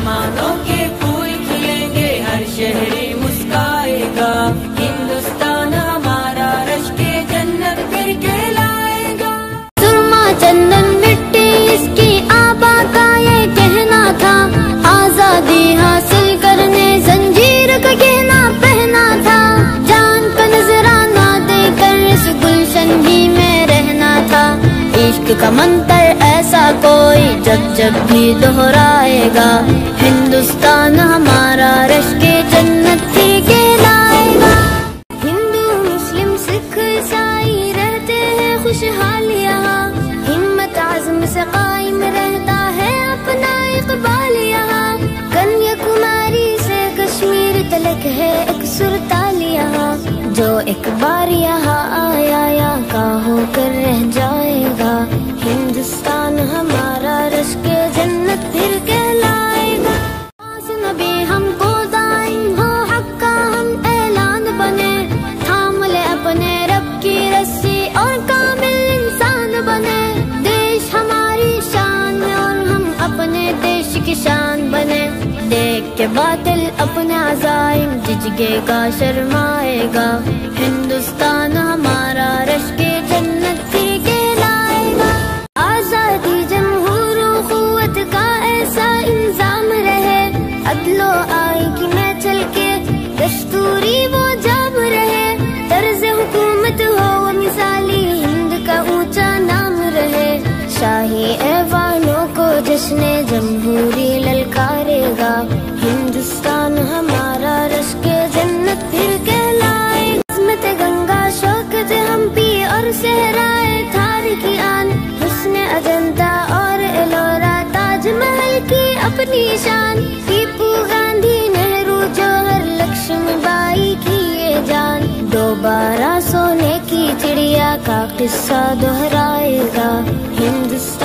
अरमानों के फूल खिलेंगे, हर शहरी मुस्काए गा। हिंदुस्तान हमारा रश्के जन्नत फिर कहलाएगा। सुरमा चंदन मिट्टी इसकी आबा का ये कहना था, आजादी हासिल करने जंजीर का गहना पहना था। जान का नजराना देकर इस गुलशन ही में रहना था। इश्क का मंत्र ऐसा कोई जब जब भी दोहराएगा, हिंदुस्तान हमारा रश्के जन्नत ही कहलाएगा। हिंदू मुस्लिम सिख ईसाई रहते हैं खुशहाल यहाँ, हिम्मत आज़म से कायम रहता है अपना इक़बाल यहाँ। कन्याकुमारी से कश्मीर तलक है एक सुरताल यहाँ, जो एक बार यहाँ आया यहाँ का होकर रह जाएगा। हिंदुस्तान हमारा रश्के जन्नत फिर कहलाएगा। नबी हमको दाइम हो हक का हम ऐलान बने, थाम ले अपने रब की रस्सी और कामिल इंसान बने। देश हमारी शान और हम अपने देश की शान बने। देख के बातिल अपने अज़ाइम झिझकेगा शर्माएगा, हिंदुस्तान हमारा रश्के जन्नत फिर कहलाएगा। आजादी जमहूर क़ुव्वत का ऐसा इंजाम रहे, अदलो आई की मैं चल के दस्तूरी वो जाम रहे। तर्ज हुकूमत हो वो मिसाली, हिंद का ऊंचा नाम रहे। शाही ऐवानों को जश्ने जमहूरी ललकारेगा, हिंदुस्तान हमारा रश्के जन्नत फिर कहलाएगा। अज़मत गंगा शौकत हम्पी और सहराए थार की आन, हुस्न अजंता और एलोरा ताजमहल की अपनी शान। टीपू गांधी नेहरू जौहर लक्ष्मीबाई की ये जान, दोबारा सोने की चिड़िया का किस्सा दोहराएगा, हिंदुस्तान